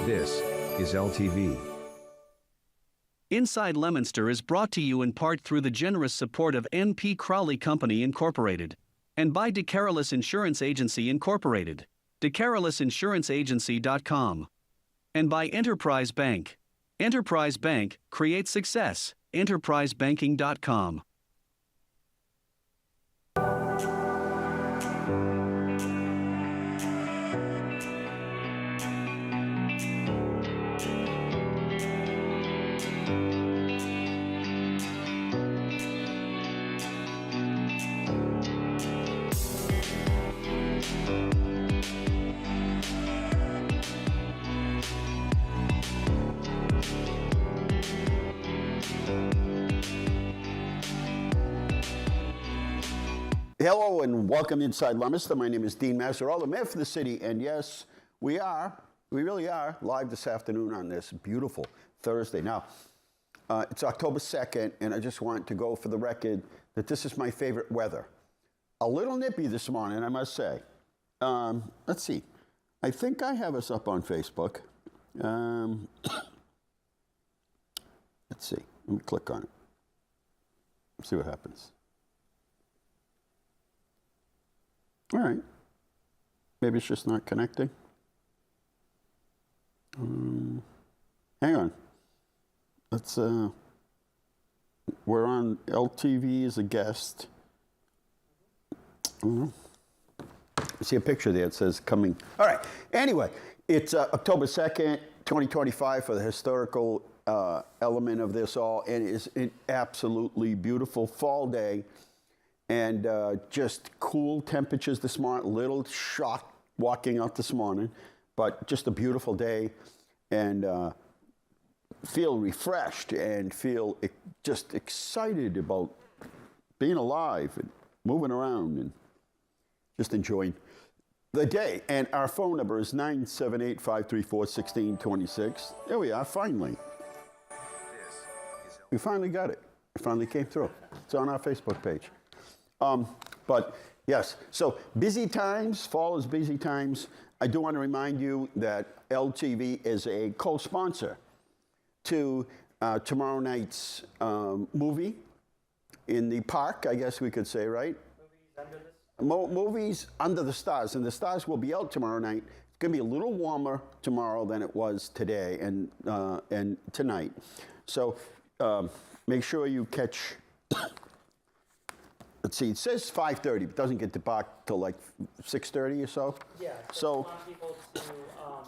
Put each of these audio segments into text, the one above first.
This is LTV. Inside Leominster is brought to you in part through the generous support of N.P. Crowley Company Incorporated and by DeCarolis Insurance Agency Incorporated, DeCarolisinsuranceagency.com, and by Enterprise Bank. Enterprise Bank creates success. EnterpriseBanking.com. Hello and welcome Inside Leominster. My name is Dean Mazzarella, Mayor for the city, and yes, we really are live this afternoon on this beautiful Thursday. Now, it's October 2nd, and I just want to go for the record that this is my favorite weather. A little nippy this morning, I must say. Let's see. I think I have us up on Facebook. Let's see. Let me click on it. See what happens. All right. Maybe it's just not connecting. Hang on. Let's, we're on LTV as a guest. I see a picture there. It says coming. All right. Anyway, it's October 2nd, 2025 for the historical element of this all. And it's an absolutely beautiful fall day. And just cool temperatures this morning, little shock walking out this morning, but just a beautiful day, and feel refreshed and feel just excited about being alive and moving around and just enjoying the day. And our phone number is 978-534-1626. There we are, finally. We finally got it. It finally came through. It's on our Facebook page. But yes, so busy times, fall is busy times. I do want to remind you that LTV is a co-sponsor to tomorrow night's movie in the park, I guess we could say, right? Movies Under the Stars. And the stars will be out tomorrow night. It's going to be a little warmer tomorrow than it was today and tonight. So make sure you catch... Let's see, it says 5:30, but it doesn't get to back till like 6:30 or so. Yeah, so want people to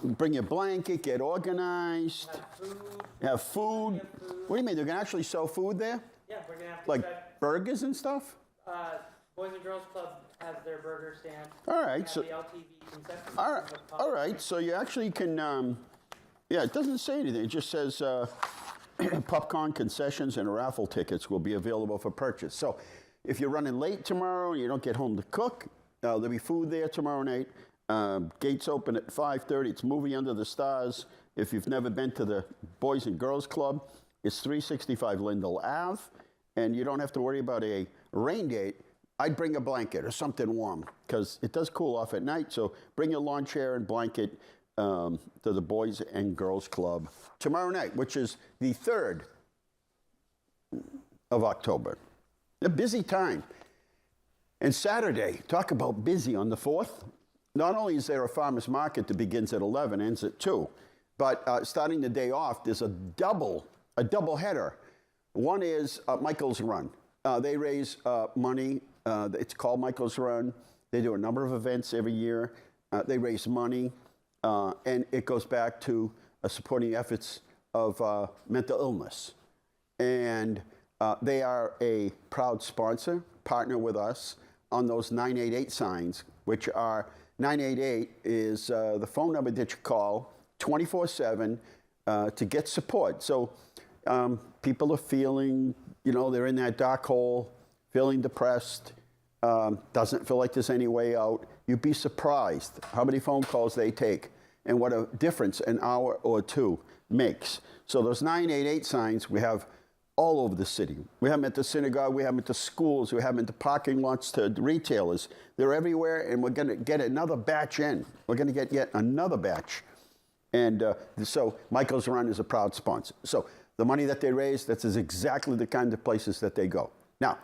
bring your blanket, get organized. have food. What do you mean, they're going to actually sell food there? Yeah, we're going to have to Like burgers and stuff? Boys and Girls Club has their burger stand. All right. So the LTV concession. all right, so you actually can, yeah, it doesn't say anything. It just says popcorn concessions and raffle tickets will be available for purchase. So if you're running late tomorrow and you don't get home to cook, there'll be food there tomorrow night. Gates open at 5:30. It's Movie Under the Stars. If you've never been to the Boys and Girls Club, it's 365 Lindell Ave, and you don't have to worry about a rain date. I'd bring a blanket or something warm because it does cool off at night. So bring your lawn chair and blanket to the Boys and Girls Club tomorrow night, which is the 3rd of October. A busy time. And Saturday, talk about busy on the 4th. Not only is there a farmer's market that begins at 11, ends at 2, but starting the day off, there's a double header. One is Michael's Run. They raise money. It's called Michael's Run. They do a number of events every year. They raise money, and it goes back to supporting efforts of mental illness. And they are a proud sponsor, partner with us on those 988 signs, which are 988 is the phone number that you call 24/7 to get support. So people are feeling, they're in that dark hole, feeling depressed, doesn't feel like there's any way out. You'd be surprised how many phone calls they take and what a difference an hour or two makes. So those 988 signs we have all over the city. We have them at the synagogue, we have them at the schools, we have them at the parking lots to the retailers. They're everywhere, and we're going to get another batch in. We're going to get yet another batch And so Michael's Run is a proud sponsor. So the money that they raise, that's exactly the kind of places that they go. Now,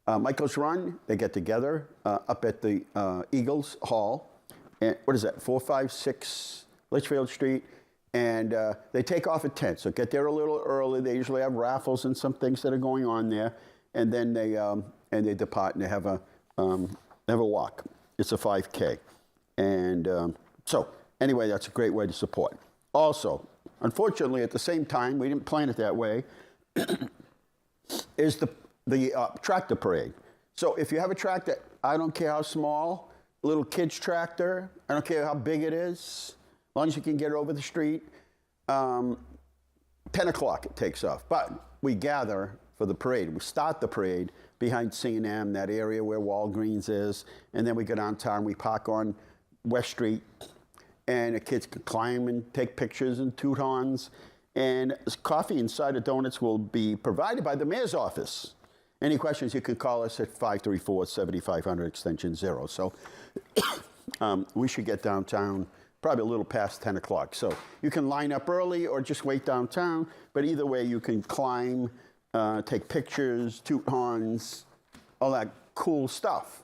Michael's Run, they get together up at the Eagles Hall. And what is that, 456 Litchfield Street? And they take off at 10, so get there a little early. They usually have raffles and some things that are going on there. And then they depart and they have a walk. It's a 5K. And so anyway, that's a great way to support. Also, unfortunately, at the same time, we didn't plan it that way, is the tractor parade. So if you have a tractor, I don't care how small, little kid's tractor, I don't care how big it is, as long as you can get it over the street, 10 o'clock it takes off. But we gather for the parade. We start the parade behind C&M, that area where Walgreens is, and then we go downtown, we park on West Street, and the kids can climb and take pictures and toot horns. And coffee and cider donuts will be provided by the mayor's office. Any questions, you can call us at 534-7500 extension 0. So we should get downtown probably a little past 10 o'clock. So you can line up early or just wait downtown, but either way you can climb, take pictures, toot horns, all that cool stuff.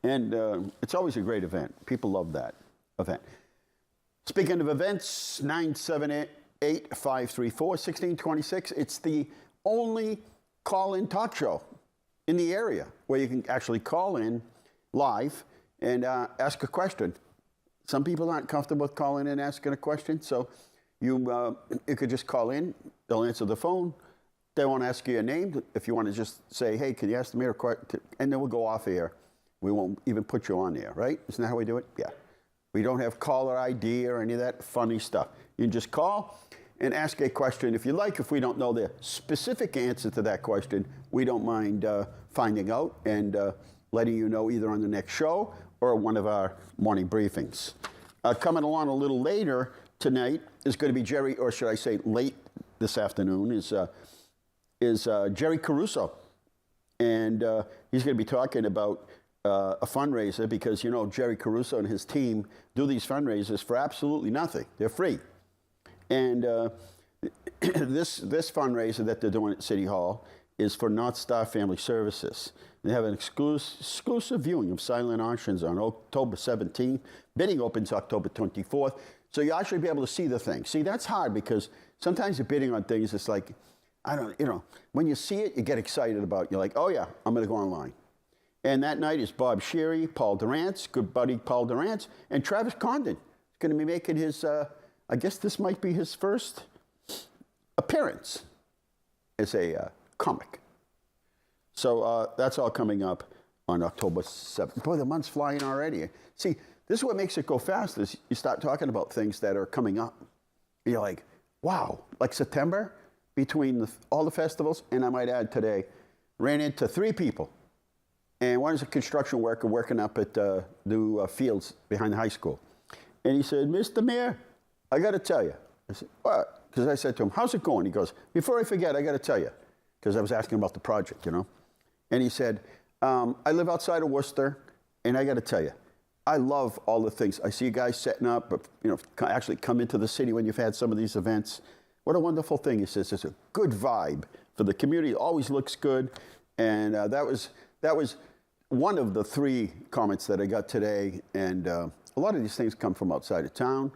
And it's always a great event. People love that event. Speaking of events, 978-534-1626. It's the only call-in talk show in the area where you can actually call in live and ask a question. Some people aren't comfortable with calling in and asking a question, so you could just call in. They'll answer the phone. They won't ask you your name. If you want to just say, hey, can you ask the mayor a question? And then we'll go off air. We won't even put you on there, right? Isn't that how we do it? Yeah. We don't have caller ID or any of that funny stuff. You can just call and ask a question if you like. If we don't know the specific answer to that question, we don't mind finding out and letting you know either on the next show or one of our morning briefings. Coming along a little later tonight is going to be Jerry, or should I say late this afternoon, is Jerry Caruso. And he's going to be talking about a fundraiser because, you know, Jerry Caruso and his team do these fundraisers for absolutely nothing. They're free. And this fundraiser that they're doing at City Hall is for North Star Family Services. They have an exclusive viewing of silent auctions on October 17th. Bidding opens October 24th. So you'll actually be able to see the thing. See, that's hard because sometimes you're bidding on things, it's like, when you see it, you get excited about it. You're like, oh yeah, I'm going to go online. And that night is Bob Sherry, Paul Durant's, good buddy Paul Durant's, and Travis Condon is going to be making his, I guess this might be his first appearance as a comic. So that's all coming up on October 7th. Boy, the month's flying already. See, this is what makes it go fast is you start talking about things that are coming up. You're like, wow, like September, between all the festivals, and I might add today, ran into 3 people. And one is a construction worker working up at new fields behind the high school. And he said, Mr. Mayor, I got to tell you. I said, what? Because I said to him, how's it going? He goes, before I forget, I got to tell you. Because I was asking about the project, you know. And he said, I live outside of Worcester, and I got to tell you, I love all the things. I see you guys setting up, but, actually come into the city when you've had some of these events. What a wonderful thing. He says, it's a good vibe for the community. It always looks good. And that was one of the 3 comments that I got today, and a lot of these things come from outside of town.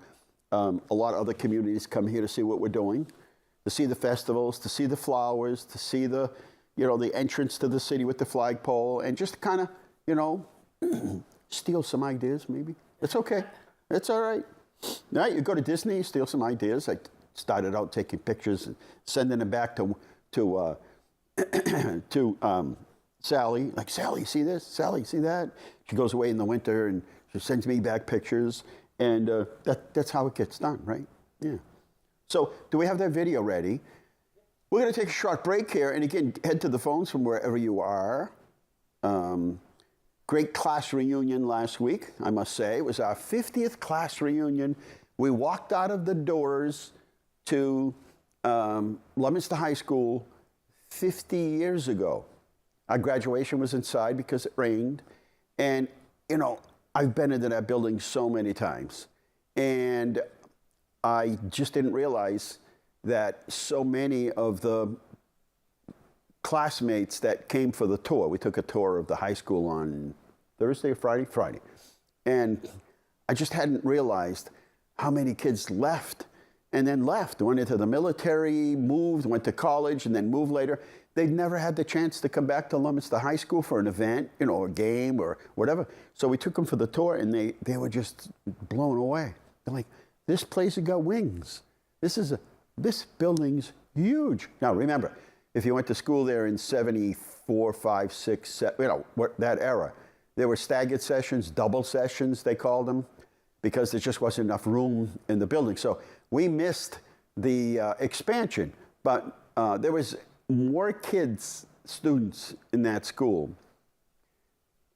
A lot of other communities come here to see what we're doing, to see the festivals, to see the flowers, to see the entrance to the city with the flagpole, and just kind of, steal some ideas maybe. It's okay. It's all right. Now you go to Disney, steal some ideas. I started out taking pictures and sending them back to Sally, like, Sally, see this? Sally, see that? She goes away in the winter and she sends me back pictures. And that's how it gets done, right? Yeah. So do we have that video ready? We're going to take a short break here. And again, head to the phones from wherever you are. Great class reunion last week, I must say. It was our 50th class reunion. We walked out of the doors to Leominster High School 50 years ago. Our graduation was inside because it rained. And, I've been into that building so many times. And I just didn't realize that so many of the classmates that came for the tour, we took a tour of the high school on Thursday or Friday? Friday. And I just hadn't realized how many kids left and then left, went into the military, moved, went to college, and then moved later. They'd never had the chance to come back to Leominster High School for an event, you know, a game or whatever. So we took them for the tour, and they were just blown away. They're like, this place has got wings. This building's huge. Now, remember, if you went to school there in 74, 5, 6, 7, you know, that era, there were staggered sessions, double sessions, they called them, because there just wasn't enough room in the building. So we missed the expansion, but there was more kids, students in that school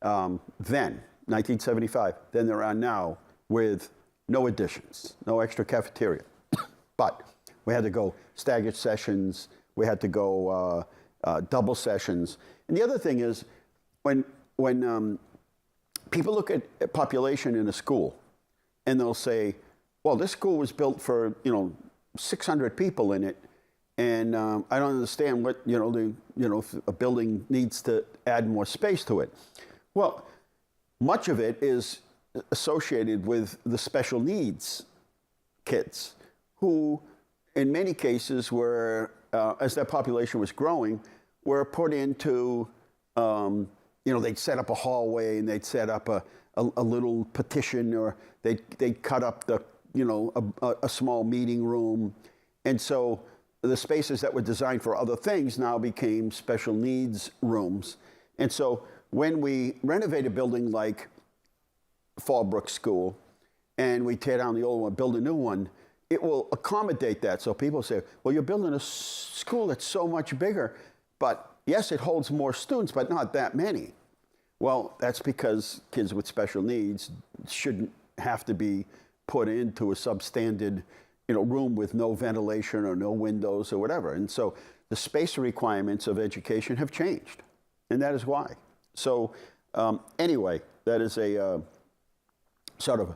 then, 1975, than there are now, with no additions, no extra cafeteria. But we had to go staggered sessions, we had to go double sessions. And the other thing is, when people look at population in a school, and they'll say, well, this school was built for, 600 people in it, and I don't understand what, if a building needs to add more space to it. Well, much of it is associated with the special needs kids, who in many cases were, as that population was growing, were put into, they'd set up a hallway, and they'd set up a little petition, or they'd cut up a small meeting room. And so the spaces that were designed for other things now became special needs rooms. And so when we renovate a building like Fallbrook School, and we tear down the old one, build a new one, it will accommodate that. So people say, well, you're building a school that's so much bigger, but yes, it holds more students, but not that many. Well, that's because kids with special needs shouldn't have to be put into a substandard, room with no ventilation or no windows or whatever. And so the space requirements of education have changed, and that is why. So anyway, that is a sort of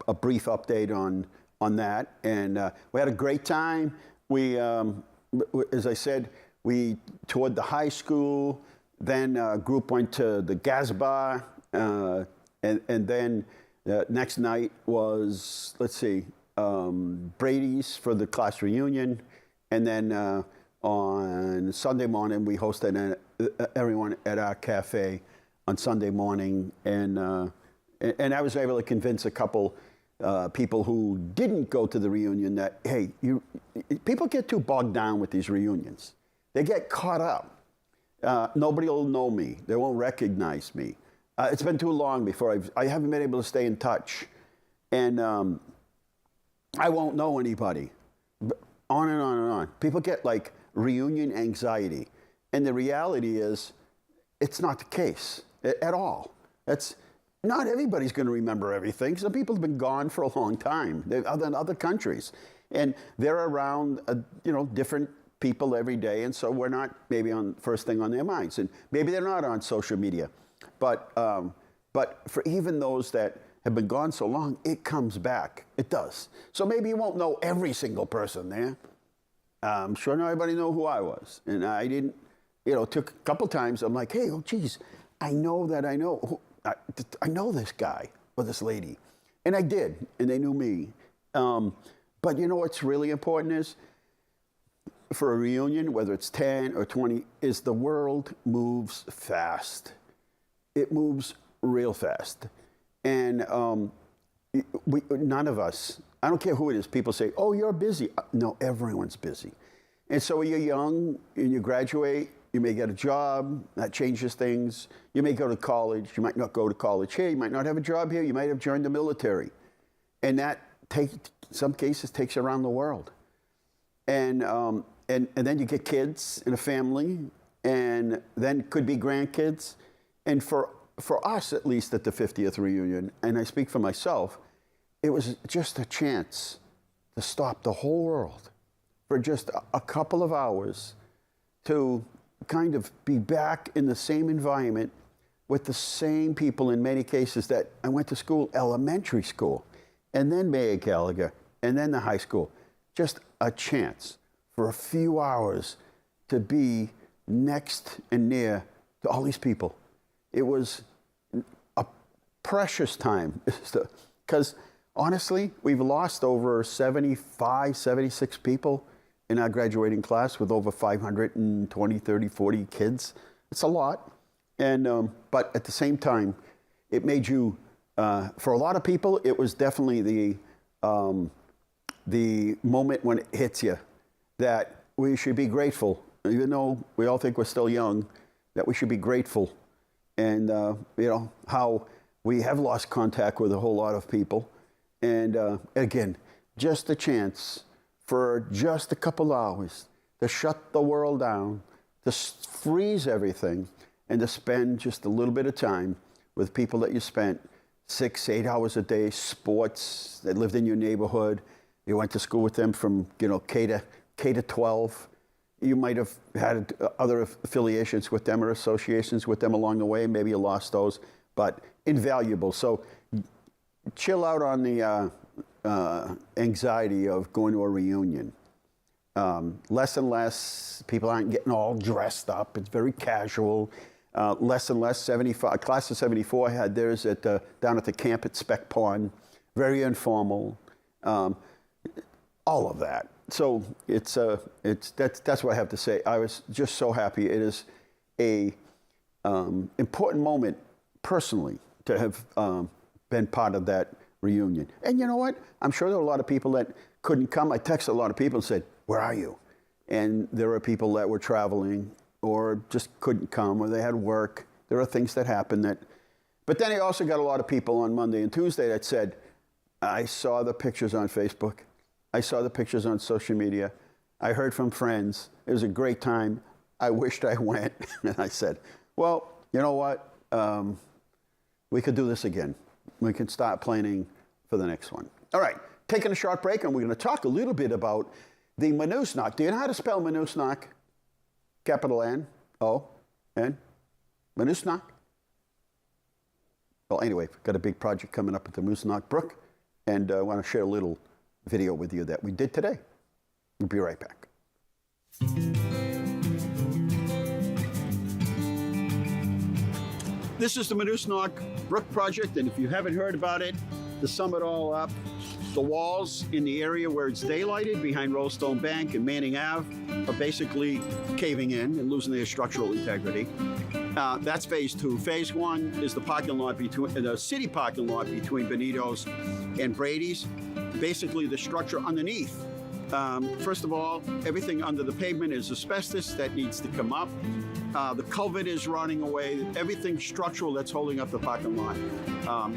a brief update on that. And we had a great time. We, as I said, we toured the high school. Then a group went to the Gas Bar, and then next night was, Brady's for the class reunion. And then on Sunday morning, we hosted everyone at our cafe on Sunday morning. And I was able to convince a couple people who didn't go to the reunion that, hey, people get too bogged down with these reunions. They get caught up. Nobody will know me. They won't recognize me. It's been too long before I haven't been able to stay in touch. And I won't know anybody. On and on and on. People get like reunion anxiety. And the reality is, it's not the case at all. Not everybody's going to remember everything. Some people have been gone for a long time. They're in other countries. And they're around, different people every day. And so we're not maybe on first thing on their minds. And maybe they're not on social media. But for even those that have been gone so long, it comes back. It does. So maybe you won't know every single person there. I'm sure not everybody know who I was. And I didn't, took a couple times, I'm like, hey, geez, I know this guy or this lady. And I did, and they knew me. But what's really important is, for a reunion, whether it's 10 or 20, is the world moves fast. It moves real fast. And none of us, I don't care who it is, people say, oh, you're busy. No, everyone's busy. And so when you're young and you graduate, you may get a job, that changes things. You may go to college, you might not go to college here, you might not have a job here, you might have joined the military. And that some cases takes you around the world. And then you get kids and a family, and then could be grandkids. And for us, at least at the 50th reunion, and I speak for myself, it was just a chance to stop the whole world for just a couple of hours to kind of be back in the same environment with the same people in many cases that I went to school, elementary school, and then Mayor Gallagher, and then the high school. Just a chance for a few hours to be next and near to all these people. It was a precious time, because honestly, we've lost over 75, 76 people in our graduating class with over 520, 30, 40 kids. It's a lot. And, but at the same time, it made you, for a lot of people, it was definitely the moment when it hits you that we should be grateful, even though we all think we're still young, that we should be grateful. And, you know, how we have lost contact with a whole lot of people. And again, just a chance for just a couple hours to shut the world down, to freeze everything, and to spend just a little bit of time with people that you spent 6, 8 hours a day, sports, that lived in your neighborhood. You went to school with them from, you know, K to 12. You might have had other affiliations with them or associations with them along the way. Maybe you lost those, but invaluable. So chill out on the anxiety of going to a reunion. Less and less, people aren't getting all dressed up. It's very casual. Less and less, class of 74 had theirs down at the camp at Speck Pond. Very informal. All of that. So that's what I have to say. I was just so happy. It is a important moment personally to have been part of that reunion. And you know what? I'm sure there were a lot of people that couldn't come. I texted a lot of people and said, "Where are you?" And there were people that were traveling or just couldn't come, or they had work. There are things that happen that, but then I also got a lot of people on Monday and Tuesday that said, "I saw the pictures on Facebook. I saw the pictures on social media. I heard from friends. It was a great time. I wished I went." And I said, well, you know what? We could do this again. We can start planning for the next one. All right, taking a short break, and we're going to talk a little bit about the Manusnak. Do you know how to spell Manusnak? Capital N-O-N? Manusnak? Well, anyway, we've got a big project coming up at the Moosonok Brook, and I want to share a little video with you that we did today. We'll be right back. This is the Moosonok Brook project, and if you haven't heard about it, to sum it all up, the walls in the area where it's daylighted behind Rollstone Bank and Manning Ave are basically caving in and losing their structural integrity. That's phase 2. Phase 1 is the parking lot the city parking lot between Benito's and Brady's. Basically, the structure underneath. First of all, everything under the pavement is asbestos that needs to come up. The culvert is rotting away. Everything structural that's holding up the parking lot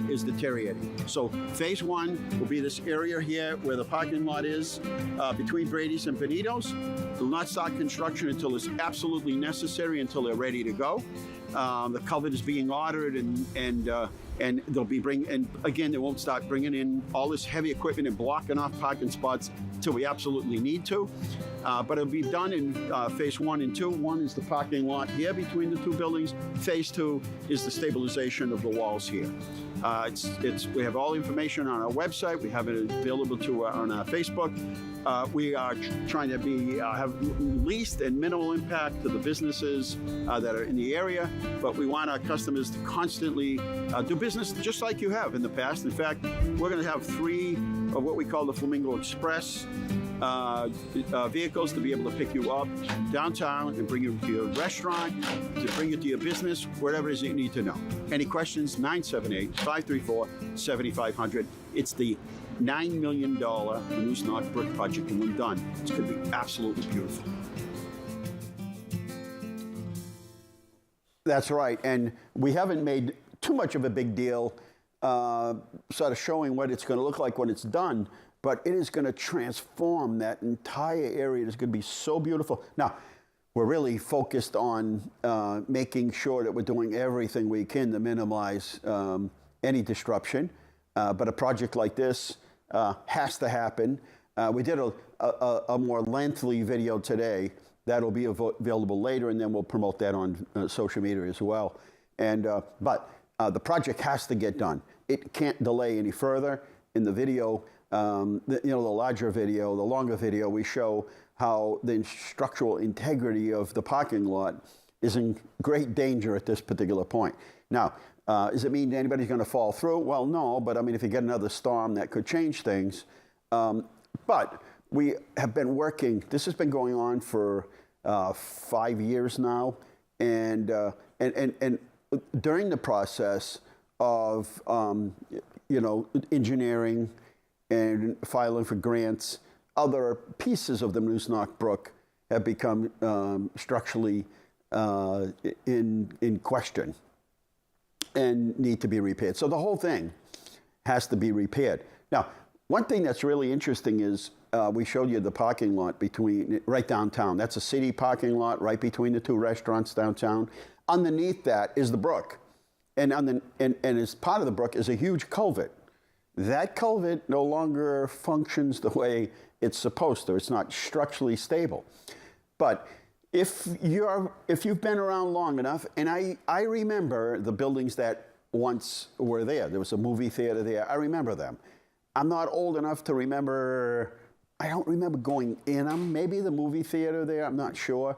is deteriorating. So phase 1 will be this area here where the parking lot is between Brady's and Benito's. They'll not start construction until it's absolutely necessary, until they're ready to go. The culvert is being ordered, and they'll be and again, they won't start bringing in all this heavy equipment and blocking off parking spots until we absolutely need to. But it'll be done in phase 1 and 2. 1 is the parking lot here between the two buildings. Phase 2 is the stabilization of the walls here. We have all the information on our website. We have it available on our Facebook. We are trying to have least and minimal impact to the businesses that are in the area, but we want our customers to constantly do business just like you have in the past. In fact, we're going to have 3 of what we call the Flamingo Express vehicles to be able to pick you up downtown and bring you to your restaurant, to bring you to your business, whatever it is you need to know. Any questions? 978-534-7500. It's the $9 million Moosonok Brook project, and when done, it's going to be absolutely beautiful. That's right, and we haven't made too much of a big deal sort of showing what it's going to look like when it's done, but it is going to transform that entire area. It's going to be so beautiful. Now, we're really focused on making sure that we're doing everything we can to minimize any disruption, but a project like this has to happen. We did a more lengthy video today that'll be available later, and then we'll promote that on social media as well. And but the project has to get done. It can't delay any further. In the video, the larger video, the longer video, we show how the structural integrity of the parking lot is in great danger at this particular point. Now, does it mean anybody's going to fall through? Well, no, but I mean, if you get another storm, that could change things. But we have been working, this has been going on for 5 years now, and during the process of engineering and filing for grants, other pieces of the Moosnock Brook have become structurally in question and need to be repaired. So the whole thing has to be repaired. Now, one thing that's really interesting is we showed you the parking lot right downtown. That's a city parking lot right between the two restaurants downtown. Underneath that is the brook. And as part of the brook is a huge culvert. That culvert no longer functions the way it's supposed to. It's not structurally stable. But if you've been around long enough, and I remember the buildings that once were there. There was a movie theater there. I remember them. I'm not old enough to remember. I don't remember going in them. Maybe the movie theater there. I'm not sure.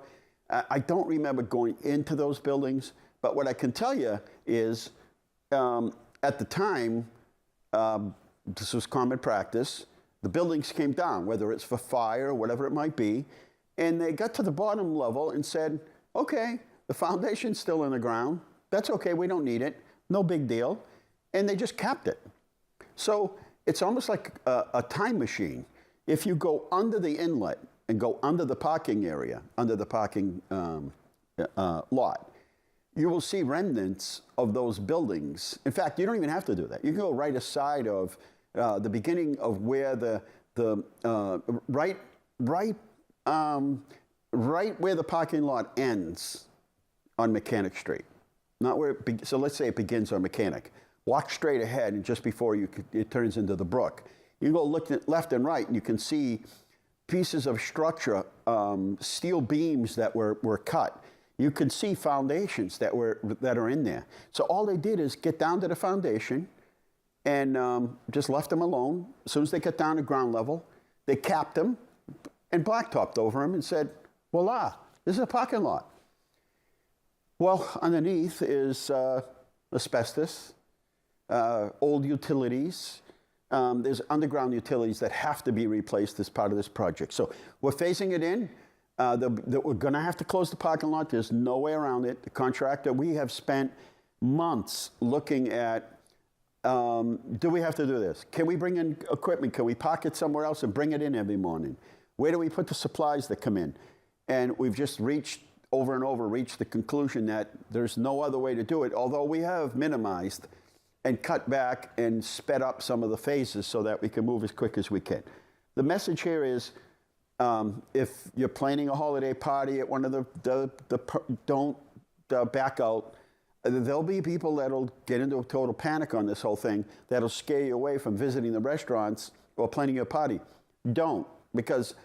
I don't remember going into those buildings. But what I can tell you is, at the time, this was common practice. The buildings came down, whether it's for fire or whatever it might be, and they got to the bottom level and said, okay, the foundation's still in the ground. That's okay, we don't need it. No big deal. And they just capped it. So it's almost like a time machine. If you go under the inlet and go under the parking area, under the parking lot, you will see remnants of those buildings. In fact, you don't even have to do that. You can go right aside of the beginning of where right where the parking lot ends on Mechanic Street. Not where so let's say it begins on Mechanic. Walk straight ahead, and just before it turns into the brook. You go look left and right, and you can see pieces of structure, steel beams that were cut. You could see foundations that are in there. So all they did is get down to the foundation and just left them alone. As soon as they got down to ground level, they capped them and blacktopped over them and said, voila, this is a parking lot. Well, underneath is asbestos, old utilities. There's underground utilities that have to be replaced as part of this project. So we're phasing it in. We're going to have to close the parking lot. There's no way around it. The contractor, we have spent months looking at, do we have to do this? Can we bring in equipment? Can we park it somewhere else and bring it in every morning? Where do we put the supplies that come in? And we've just over and over reached the conclusion that there's no other way to do it, although we have minimized and cut back and sped up some of the phases so that we can move as quick as we can. The message here is, if you're planning a holiday party at one of don't back out. There'll be people that'll get into a total panic on this whole thing that'll scare you away from visiting the restaurants or planning a party. Don't, because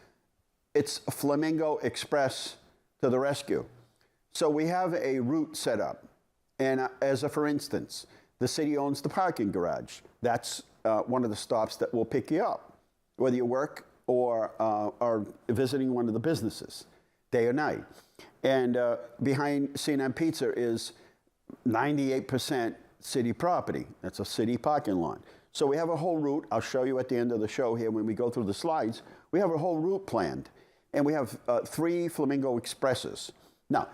it's Flamingo Express to the rescue. So we have a route set up. And for instance, the city owns the parking garage. That's one of the stops that will pick you up, whether you work or are visiting one of the businesses, day or night. And behind C&M Pizza is 98% city property. That's a city parking lot. So we have a whole route. I'll show you at the end of the show here when we go through the slides. We have a whole route planned. And we have 3 Flamingo Expresses. Now,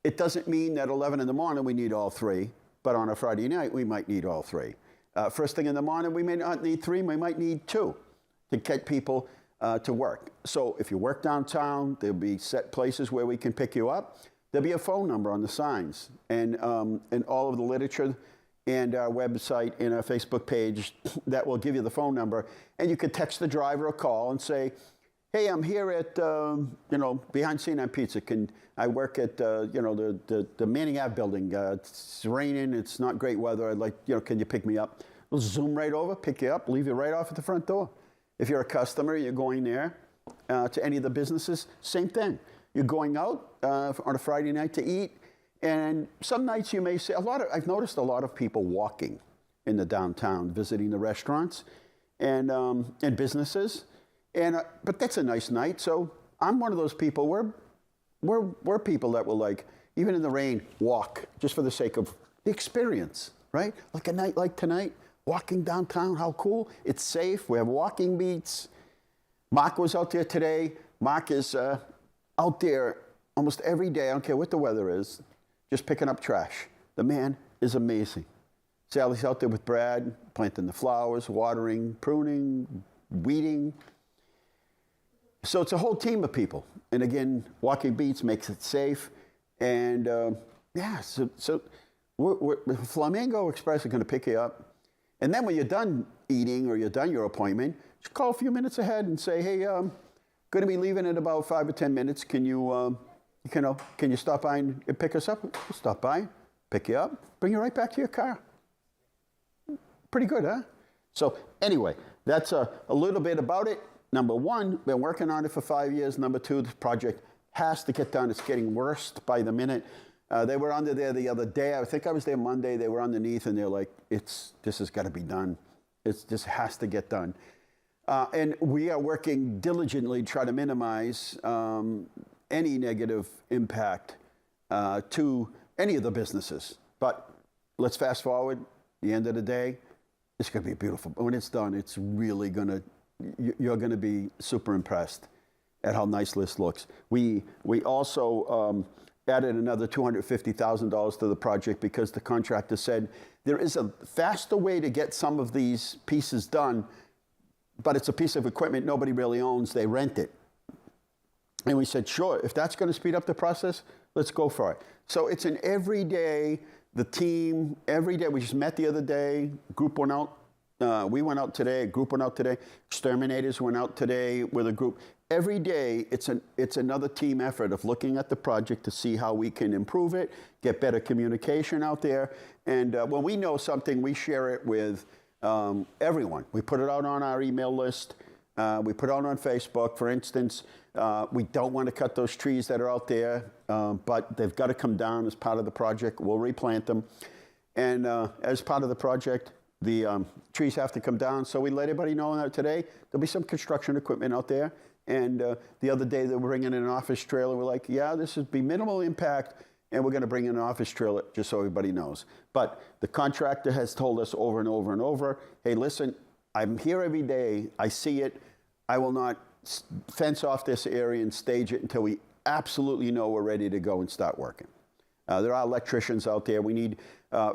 it doesn't mean that 11 in the morning we need all 3, but on a Friday night we might need all 3. First thing in the morning we may not need 3, we might need 2 to get people to work. So if you work downtown, there'll be set places where we can pick you up. There'll be a phone number on the signs and all of the literature and our website and our Facebook page that will give you the phone number. And you could text the driver a call and say, hey, I'm here at, behind C&M Pizza. I work at, the Manning Ave building. It's raining. It's not great weather. I'd like, can you pick me up? We'll zoom right over, pick you up, leave you right off at the front door. If you're a customer, you're going there to any of the businesses, same thing. You're going out on a Friday night to eat, and some nights you may see I've noticed a lot of people walking in the downtown, visiting the restaurants, and businesses. But that's a nice night. So I'm one of those people. We're people that will, like, even in the rain, walk just for the sake of the experience, right? Like a night like tonight, walking downtown, how cool. It's safe. We have walking beats. Mark was out there today. Mark is out there almost every day. I don't care what the weather is, just picking up trash. The man is amazing. Sally's out there with Brad, planting the flowers, watering, pruning, weeding. So it's a whole team of people. And again, walking beats makes it safe. And so Flamingo Express are going to pick you up. And then when you're done eating or you're done your appointment, just call a few minutes ahead and say, hey, going to be leaving in about 5 or 10 minutes. Can you stop by and pick us up? We'll stop by, pick you up, bring you right back to your car. Pretty good, huh? So anyway, that's a little bit about it. Number one, been working on it for 5 years. Number two, this project has to get done. It's getting worse by the minute. They were under there the other day. I think I was there Monday. They were underneath, and they're like, this has got to be done. It just has to get done. And we are working diligently to try to minimize any negative impact to any of the businesses. But let's fast forward. The end of the day, it's going to be beautiful. When it's done, it's really going to, you're going to be super impressed at how nice this looks. We also added another $250,000 to the project because the contractor said there is a faster way to get some of these pieces done, but it's a piece of equipment nobody really owns. They rent it. And we said, sure, if that's going to speed up the process, let's go for it. So it's an everyday, the team, every day. We just met the other day, group went out. We went out today, a group went out today. Exterminators went out today with a group. Every day, it's another team effort of looking at the project to see how we can improve it, get better communication out there. And when we know something, we share it with everyone. We put it out on our email list. We put it out on Facebook. For instance, we don't want to cut those trees that are out there, but they've got to come down as part of the project. We'll replant them. And as part of the project, the trees have to come down. So we let everybody know that today there'll be some construction equipment out there. And the other day they were bringing in an office trailer. We're like, yeah, this would be minimal impact, and we're going to bring in an office trailer just so everybody knows. But the contractor has told us over and over and over, hey, listen, I'm here every day. I see it. I will not fence off this area and stage it until we absolutely know we're ready to go and start working. There are electricians out there. We need,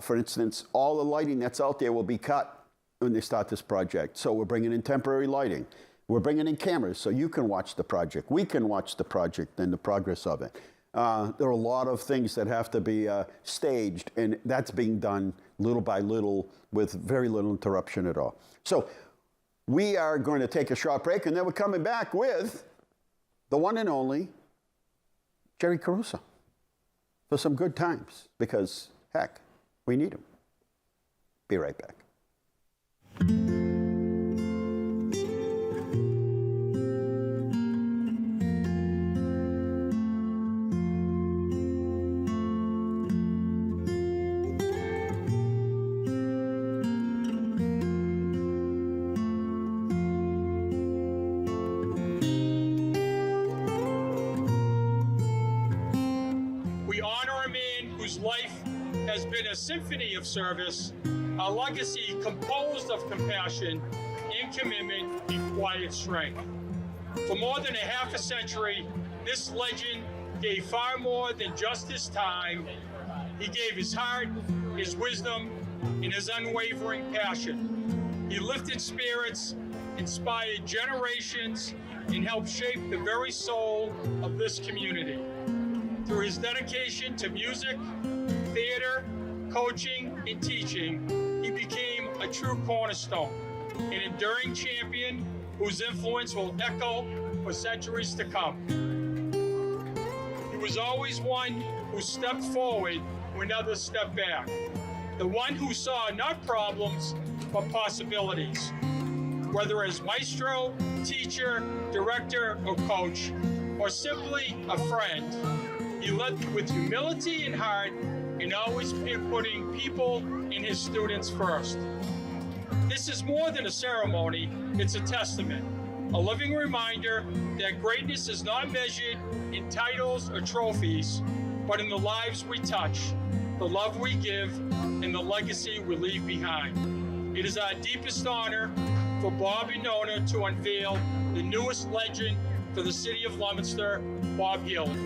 for instance, all the lighting that's out there will be cut when they start this project. So we're bringing in temporary lighting. We're bringing in cameras so you can watch the project. We can watch the project and the progress of it. There are a lot of things that have to be staged, and that's being done little by little with very little interruption at all. So we are going to take a short break, and then we're coming back with the one and only Jerry Caruso for some good times, because, heck, we need him. Be right back. Symphony of service, a legacy composed of compassion and commitment and quiet strength. For more than a half a century, this legend gave far more than just his time. He gave his heart, his wisdom, and his unwavering passion. He lifted spirits, inspired generations, and helped shape the very soul of this community. Through his dedication to music, theater, coaching, and teaching, he became a true cornerstone, an enduring champion whose influence will echo for centuries to come. He was always one who stepped forward when others stepped back, the one who saw not problems, but possibilities. Whether as maestro, teacher, director, or coach, or simply a friend, he led with humility and heart, and always putting people and his students first. this is more than a ceremony, it's a testament. A living reminder that greatness is not measured in titles or trophies, but in the lives we touch, the love we give, and the legacy we leave behind. It is our deepest honor for Bob and Nona to unveil the newest legend for the city of Leominster, Bob Healy.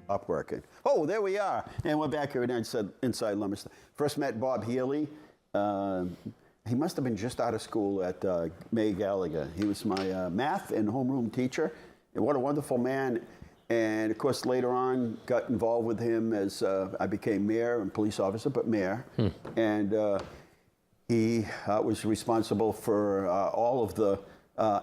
Up working. Oh, there we are. And we're back here at Inside Leominster. First met Bob Healy. He must have been just out of school at May Gallagher. He was my math and homeroom teacher. And what a wonderful man. And of course, later on, got involved with him as I became mayor and police officer, but mayor. And he was responsible for all of the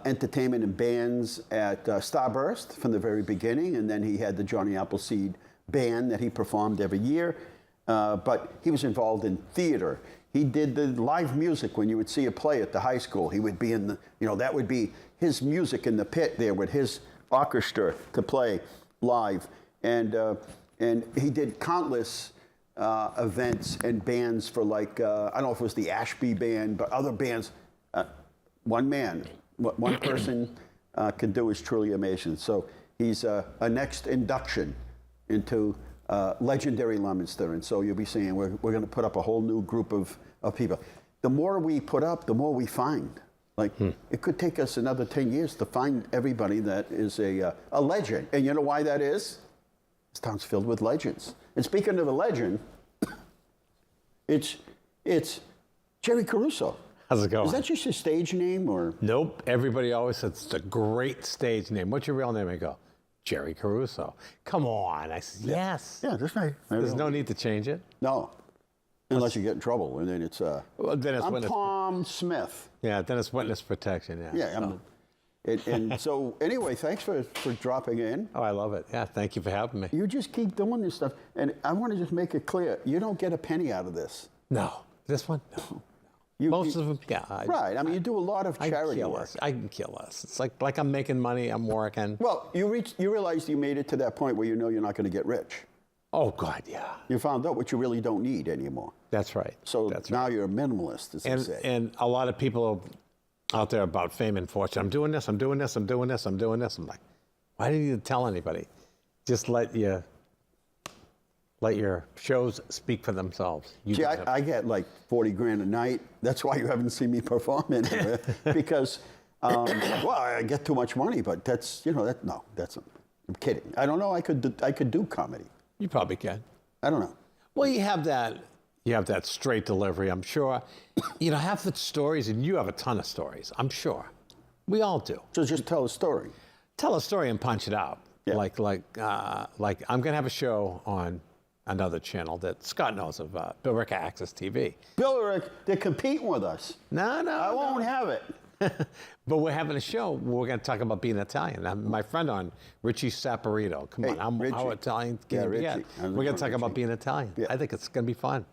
entertainment and bands at Starburst from the very beginning, and then he had the Johnny Appleseed band that he performed every year. But he was involved in theater. He did the live music when you would see a play at the high school. He would be in the, that would be his music in the pit there with his orchestra to play live. And he did countless events and bands for like, I don't know if it was the Ashby Band, but other bands. One man. What one person can do is truly amazing. So he's a next induction into legendary Leominster. And so you'll be seeing we're going to put up a whole new group of people. The more we put up, the more we find. Like, it could take us another 10 years to find everybody that is a legend. And you know why that is? This town's filled with legends. And speaking of a legend, it's Jerry Caruso. How's it going? Is that just your stage name, or? Nope. Everybody always says it's a great stage name. What's your real name? I go, Jerry Caruso. Come on. I said, yes. Yeah, that's right. There's no need to change it. No. Unless you get in trouble, and then it's Well, then it's I'm witness. Tom Smith. Yeah, then it's witness protection. Yeah. Yeah. And so anyway, thanks for dropping in. Oh, I love it. Yeah, thank you for having me. You just keep doing this stuff, and I want to just make it clear: you don't get a penny out of this. No, this one. No. Most of them, yeah. Right. I mean, you do a lot of charity work. Less. I can kill less. It's like I'm making money. I'm working. Well, you realized you made it to that point where you know you're not going to get rich. Oh God, yeah. You found out what you really don't need anymore. That's right. So now you're a minimalist, as they say. And a lot of people out there about fame and fortune. I'm doing this. I'm doing this. I'm doing this. I'm doing this. I'm like, why do you tell anybody? Just let your shows speak for themselves. See, I get like 40 grand a night. That's why you haven't seen me perform anywhere. Because, well, I get too much money, but that's, I'm kidding. I don't know. I could do comedy. You probably can. I don't know. Well, you have that straight delivery, I'm sure. Half the stories, and you have a ton of stories, I'm sure. We all do. So just tell a story. Tell a story and punch it out. Yeah. Like I'm going to have a show on another channel that Scott knows of, Bill Rick Access TV. Bill Rick, they're competing with us. No. I won't have it. But we're having a show where we're going to talk about being Italian. My friend on, Richie Saporito. Come on, how Italian can you get? We're going to talk about being Italian. Yeah. I think it's going to be fun.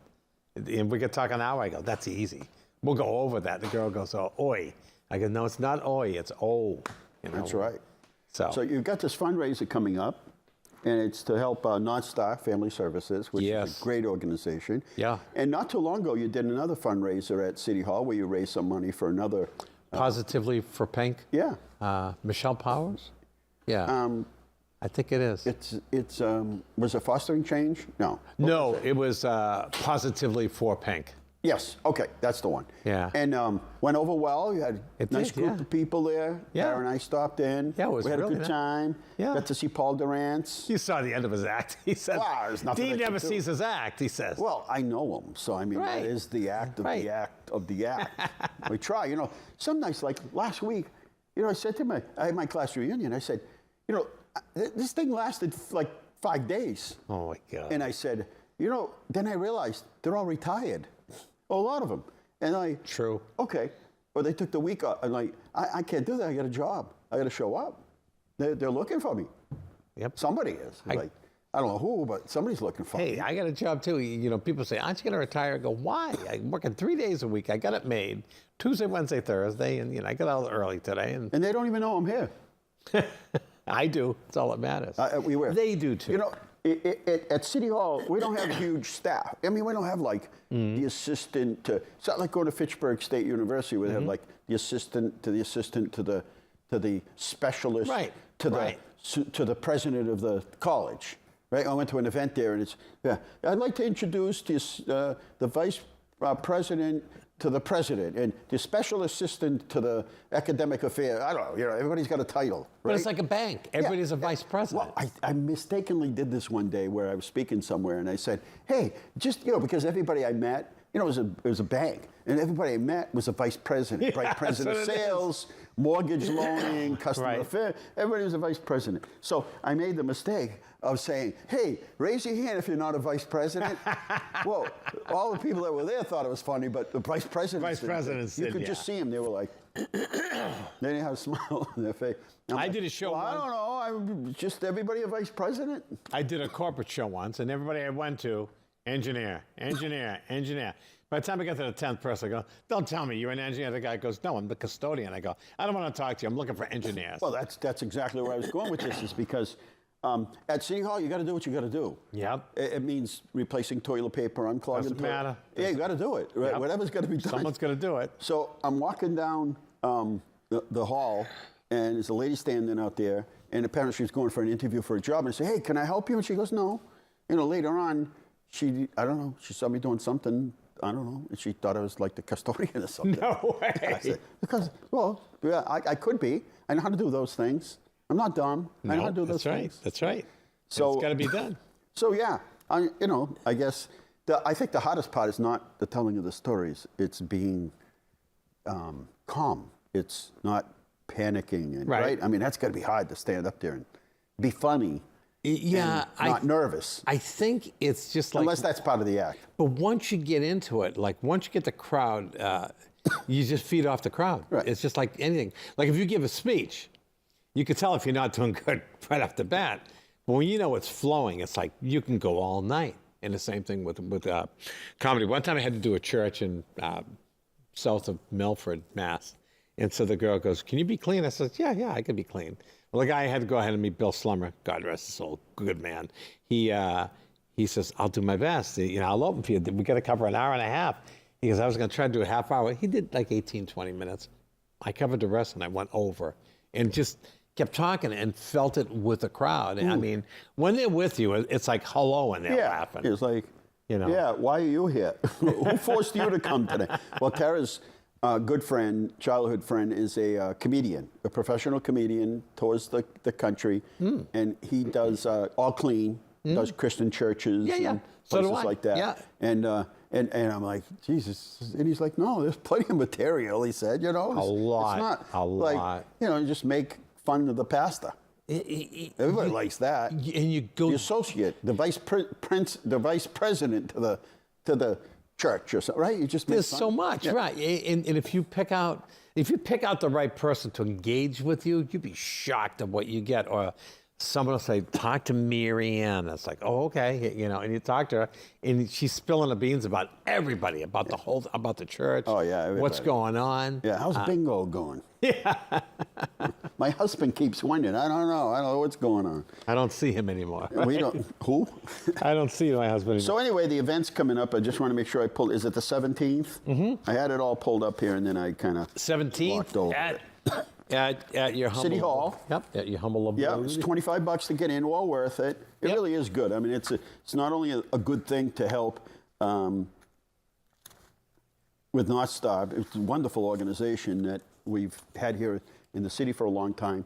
And we could talk an hour. I go, that's easy. We'll go over that. The girl goes, oh, oi. I go, no, it's not oi, it's oh. That's right. So you've got this fundraiser coming up, and it's to help North Star Family Services, which is a great organization. Yeah. And not too long ago, you did another fundraiser at City Hall where you raised some money for another. Positively for Pink. Yeah. Michelle Powers. Yeah. I think it is. It's was it Fostering Change? No. No, it was Positively for Pink. Yes. Okay, that's the one. Yeah. And went over well. You had a nice group of people there. Yeah. Darren and I stopped in. Yeah, it was we had really a good time. Yeah. Got to see Paul Durant's. You saw the end of his act. He said, wow, there's nothing Dean I never could do. sees his act, he says. Well, I know him, so I mean, that is the act of the act of the act. We try, some nights, like last week, I said to I had my class reunion. I said, this thing lasted like 5 days. Oh, my God. And I said, then I realized they're all retired. A lot of them. And True. Okay. Or they took the week off. I'm like, I can't do that. I got a job. I got to show up. They're looking for me. Yep. Somebody is. I don't know who, but somebody's looking for me. Hey, I got a job too. People say, aren't you going to retire? I go, why? I'm working 3 days a week. I got it made Tuesday, Wednesday, Thursday, and I got out early today. And they don't even know I'm here. I do. That's all that matters. We were. They do too. At City Hall, we don't have a huge staff. I mean, we don't have like the assistant to. It's not like going to Fitchburg State University where they have like the assistant to the assistant to the specialist to the president of the college. Right, I went to an event there, and I'd like to introduce this, the vice president to the president, and the special assistant to the academic affairs. I don't know, everybody's got a title, right? But it's like a bank. Everybody's a vice president. Well, I mistakenly did this one day where I was speaking somewhere, and I said, hey, just, because everybody I met, it was a bank, and everybody I met was a vice president, vice president of sales, mortgage loaning, customer affairs. Everybody was a vice president. So I made the mistake of saying, hey, raise your hand if you're not a vice president. Well, all the people that were there thought it was funny, but the vice presidents you could just see them. They were like, they didn't have a smile on their face. I did a show once. I don't know. I'm just everybody a vice president. I did a corporate show once, and everybody I went to, engineer. By the time I got to the 10th person, I go, don't tell me you're an engineer. The guy goes, no, I'm the custodian. I go, I don't want to talk to you. I'm looking for engineers. Well, that's exactly where I was going with this, is because at City Hall, you got to do what you got to do. Yep. It means replacing toilet paper, unclogging Doesn't matter. Yeah, you got to do it. Right? Yep. Whatever's got to be done. Someone's going to do it. So I'm walking down the hall, and there's a lady standing out there, and apparently she was going for an interview for a job. And I say, hey, can I help you? And she goes, no. Later on, I don't know, she saw me doing something, I don't know, and she thought I was like the custodian or something. No way. I said, because, yeah, I could be. I know how to do those things. I'm not dumb. I know how to do those things. That's right. So it's got to be done. So yeah, I guess I think the hardest part is not the telling of the stories. It's being calm. It's not panicking. And, right. I mean, that's got to be hard to stand up there and be funny. Yeah, not nervous. I think it's just like, unless that's part of the act. But once you get into it, like once you get the crowd, you just feed off the crowd. Right. It's just like anything. Like if you give a speech, you can tell if you're not doing good right off the bat. But when you know it's flowing, it's like you can go all night. And the same thing with comedy. One time I had to do a church in south of Milford, Mass. And so the girl goes, can you be clean? I said, yeah, I can be clean. Well, the guy had to go ahead and meet Bill Slummer. God rest his soul, good man. He says, I'll do my best. I'll open for you. We got to cover an hour and a half. He goes, I was going to try to do a half hour. He did like 18, 20 minutes. I covered the rest and I went over and just kept talking and felt it with the crowd. I mean, when they're with you, it's like hello and they're laughing. It's like, yeah, why are you here? Who forced you to come today? Well, Tara's good friend, childhood friend, is a comedian, a professional comedian, tours the country, and he does All Clean, does Christian churches and places like that. Yeah. And I'm like, Jesus. And he's like, no, there's plenty of material, he said, A lot. It's not like, you just make fun of the pastor. Everybody likes that. And you go... The associate, the vice president to the church or something, right? You just make There's fun. so much, right? And if you pick out the right person to engage with you, you'd be shocked at what you get. Or someone will say, talk to Mary Ann. It's like, oh, okay, and you talk to her, and she's spilling the beans about everybody, about about the church. Oh yeah, everybody. What's going on? Yeah, how's bingo going? Yeah. My husband keeps winning. I don't know what's going on. I don't see him anymore. We don't. Who? I don't see my husband anymore. So anyway, the event's coming up. I just want to make sure I pulled. Is it the 17th? Mm-hmm. I had it all pulled up here, and then I kind of 17th at your humble City Hall. Yep. At your humble abode. Yeah, it's $25 to get in. Well worth it. It really is good. I mean, it's not only a good thing to help with North Star. It's a wonderful organization that we've had here in the city for a long time.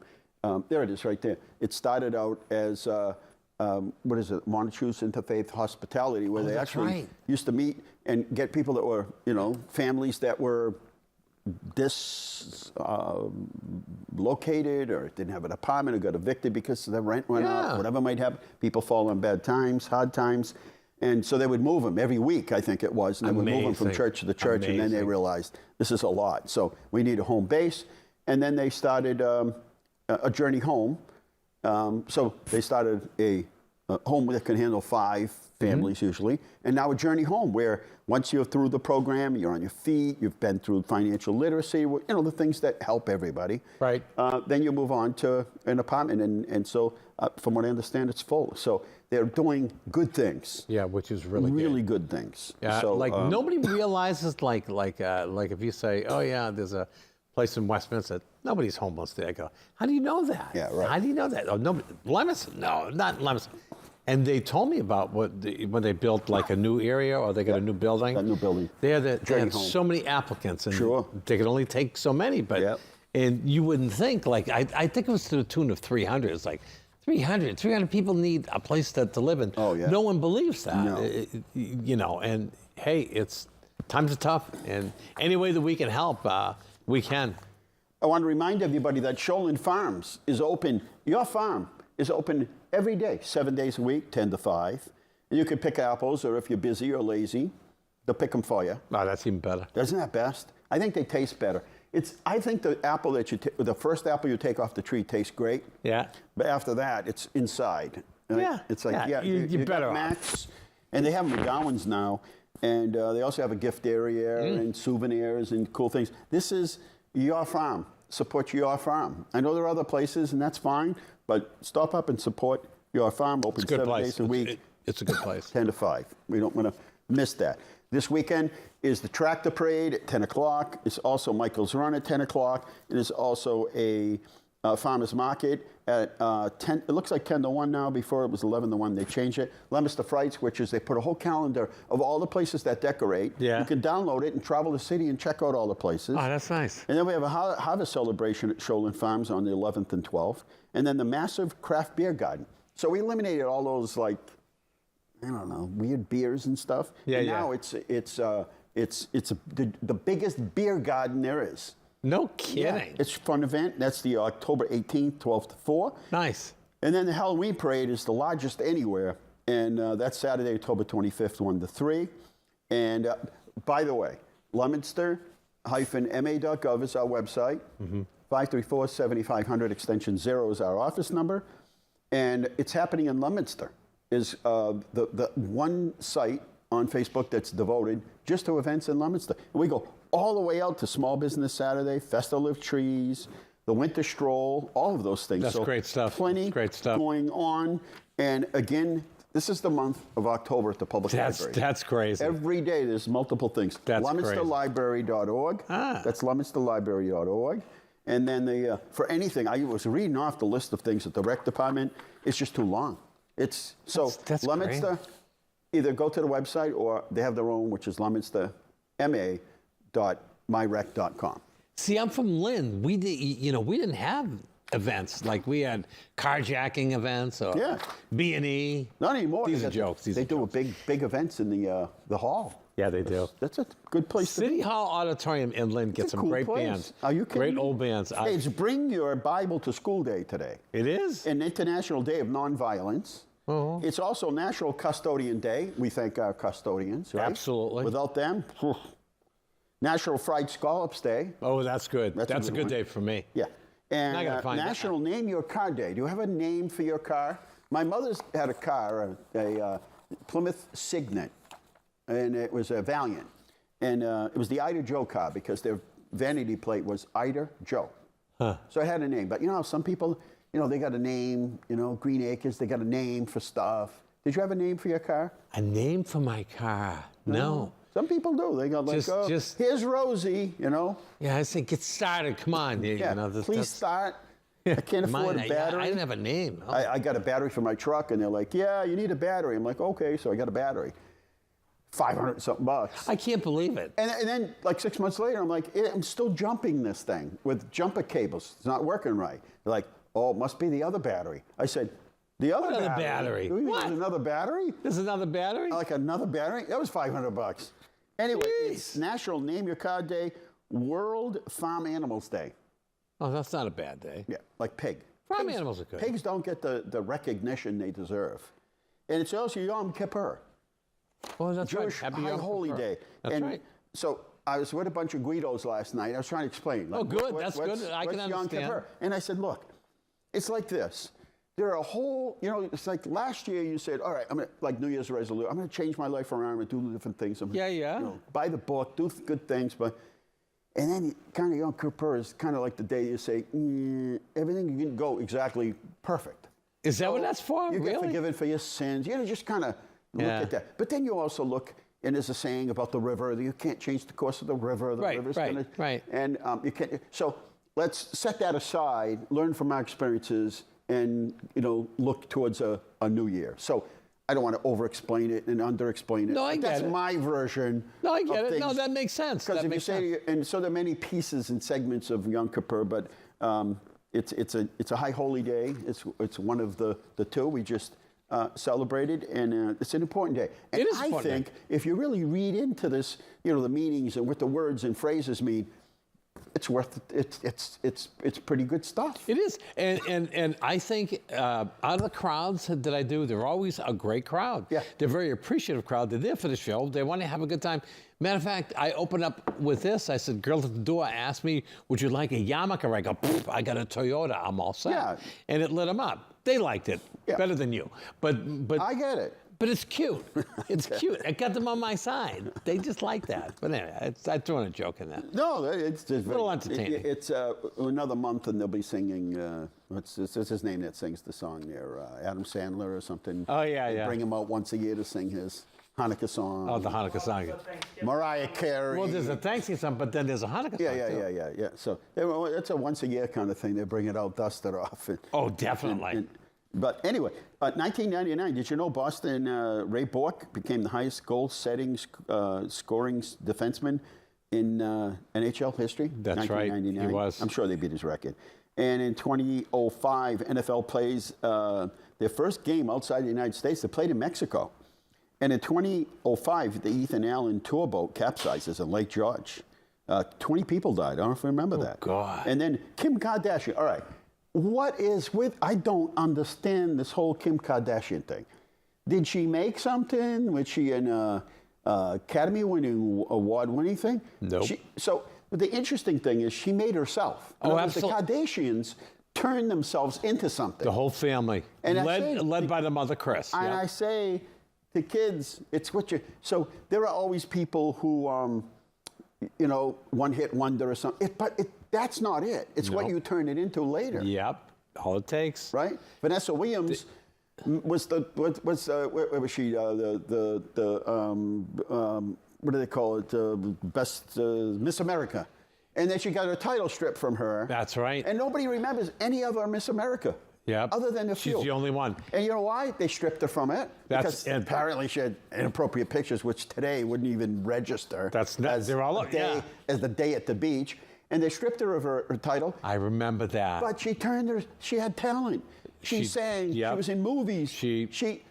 There it is right there. It started out as, what is it, Montechusett Interfaith Hospitality, where they actually used to meet and get people that were, families that were dislocated or didn't have an apartment or got evicted because the rent went up, whatever might happen. People fall on bad times, hard times. And so they would move them every week, I think it was. And they would move them from church to church. And then they realized this is a lot. So we need a home base. And then they started a journey home. So they started a home that can handle 5 families usually. And now a journey home where once you're through the program, you're on your feet, you've been through financial literacy, you know, the things that help everybody. Right. Then you move on to an apartment. And so from what I understand, it's full. So they're doing good things. Yeah, which is really good things. Yeah, so, like nobody realizes like if you say, oh yeah, there's a place in Westminster, nobody's homeless there. I go, how do you know that? Yeah, right. How do you know that? Oh, nobody, Leominster? No, not Leominster. And they told me about when they built like a new area or they got a new building. A new building. They had so many applicants and they could only take so many. But and you wouldn't think like I think it was to the tune of 300. It's like 300 people need a place to live in. Oh yeah. No one believes that. No. You know, and hey, times are tough, and any way that we can help, we can. I want to remind everybody that Shoalin Farms is open. Your farm is open every day, 7 days a week, 10 to 5. And you can pick apples, or if you're busy or lazy, they'll pick them for you. Oh, that's even better. Isn't that best? I think they taste better. I think the apple that the first apple you take off the tree tastes great. Yeah. But after that, it's inside. Yeah. It's like, you're better off. Max, and they have McGowan's now. And they also have a gift area and souvenirs and cool things. This is your farm. Support your farm. I know there are other places, and that's fine, but stop up and support your farm. Open 7 days a week. It's a good place. 10 to 5. We don't want to miss that. This weekend is the tractor parade at 10 o'clock. It's also Michael's Run at 10 o'clock. It is also a farmer's market at 10. It looks like 10 to 1 now. Before it was 11 to 1. They changed it. Leominster Frights, which is they put a whole calendar of all the places that decorate. Yeah. You can download it and travel the city and check out all the places. Oh, that's nice. And then we have a harvest celebration at Shoalin Farms on the 11th and 12th. And then the massive craft beer garden. So we eliminated all those, like, I don't know, weird beers and stuff. Yeah, and now it's the biggest beer garden there is. No kidding. Yeah, it's a fun event. That's the October 18th, 12 to 4. Nice. And then the Halloween parade is the largest anywhere. And that's Saturday, October 25th, 1 to 3. And by the way, Leominster-ma.gov is our website. 534-7500 extension 0 is our office number. And it's happening in Leominster. Is the one site on Facebook that's devoted just to events in Leominster. And we go all the way out to Small Business Saturday, Festival of Trees, the Winter Stroll, all of those things. That's great stuff. Plenty great stuff going on. And again, this is the month of October at the public library. That's crazy. Every day there's multiple things. That's LeominsterLibrary.org. That's LeominsterLibrary.org. And then for anything, I was reading off the list of things at the rec department. It's just too long. That's Leominster, either go to the website or they have their own, which is leominsterma.myrec.com. See, I'm from Lynn. We didn't have events like we had carjacking events or B&E. Not anymore. These are jokes. They do big events in the hall. Yeah, they do. That's a good place. City Hall Auditorium in Lynn gets some great bands. Are you kidding Great me? old bands. Hey, it's Bring Your Bible to School Day today. It is? An International Day of Nonviolence. It's also National Custodian Day. We thank our custodians, right? Absolutely. Without them, National Fried Scallops Day. Oh, that's good. That's a good day for me. Yeah. And I gotta find National Name Your Car Day. Do you have a name for your car? My mother's had a car, a Plymouth Signet, and it was a Valiant. And it was the Ida Joe car because their vanity plate was Ida Joe. So it had a name. But, some people, they got a name, Green Acres, they got a name for stuff. Did you have a name for your car? A name for my car? No. Some people do. They got like, here's Rosie, Yeah, I say, get started. Come on. Please start. I can't afford a battery. I didn't have a name. Oh. I got a battery for my truck, and they're like, yeah, you need a battery. I'm like, okay, so I got a battery. $500-something bucks. I can't believe it. And then, like 6 months later, I'm like, I'm still jumping this thing with jumper cables. It's not working right. They're like, oh, it must be the other battery. I said, the other battery? What? There's another battery? There's another battery? Like another battery? That was $500 bucks. Anyway, it's National Name Your Car Day. World Farm Animals Day. Oh, that's not a bad day. Yeah, like pig. Farm animals are good. Pigs don't get the recognition they deserve. And it's also Yom Kippur. Oh, that's Jewish right. Happy high Yom holy Kippur. day. That's and right. So I was with a bunch of Guidos last night. I was trying to explain. Oh, good. That's good. I can what's Yom understand. Kippur? And I said, look, it's like this. There are a whole, it's like last year you said, all right, I'm going to, like New Year's resolution, I'm going to change my life around and do different things. Yeah. Buy the book, do good things. And then kind of Yom Kippur is kind of like the day you say, everything can go exactly perfect. Is that what that's for? You really? get forgiven for your sins. Just kind of look at that. But then you also look, and there's a saying about the river, that you can't change the course of the river. The river's gonna, right. And you can't. So let's set that aside, learn from our experiences, and look towards a new year. So I don't want to over-explain it and under-explain it. No, I get That's it. my version. No, I get it. things. No, that makes sense. Because if you say, and so there are many pieces and segments of Yom Kippur, but it's a high holy day. It's one of the two we just celebrated, and it's an important day. And it is I think if you really read into this, the meanings and what the words and phrases mean, it's worth it. It's pretty good stuff. It is, and I think out of the crowds that I do, they're always a great crowd. Yeah. They're a very appreciative crowd. They're there for the show. They want to have a good time. Matter of fact, I opened up with this. I said, girl at the door asked me, would you like a yarmulke? I go, I got a Toyota. I'm all set. Yeah. And it lit them up. They liked it better than you. But I get it. But it's cute. It's cute. I got them on my side. They just like that. But anyway, I threw in a joke in that. No, it's just a little entertaining. It's another month, and they'll be singing. What's his name that sings the song there? Adam Sandler or something. Oh, yeah. They bring him out once a year to sing his Hanukkah song. Oh, the Hanukkah song. Mariah Carey. Well, there's a Thanksgiving song, but then there's a Hanukkah song. Yeah. So it's a once a year kind of thing. They bring it out, dust it off. Oh, definitely. But anyway, 1999, did you know Boston Ray Bork became the highest goal-setting scoring defenseman in NHL history? That's right, he was. I'm sure they beat his record. And in 2005, NFL plays their first game outside the United States. They played in Mexico. And in 2005, the Ethan Allen tour boat capsizes in Lake George. 20 people died. I don't know if you remember that. Oh, God. And then Kim Kardashian. All right. What is with, I don't understand this whole Kim Kardashian thing. Did she make something? Was she an Academy-winning, award-winning thing? Nope. So the interesting thing is she made herself. Oh, absolutely. The Kardashians turned themselves into something. The whole family. And led by the mother, Chris. And I say to kids, it's what you, so there are always people who, one-hit wonder or something. That's not it. It's what you turn it into later. Yep. All it takes. Right? Vanessa Williams was where was she? What do they call it? Best Miss America. And then she got a title strip from her. That's right. And nobody remembers any other Miss America. Yep. Other than a few. She's the only one. And you know why? They stripped her from it. Because apparently she had inappropriate pictures, which today wouldn't even register. They're all up, as the day at the beach. And they stripped her of her title. I remember that. But she had talent. She sang. Yep. She was in movies.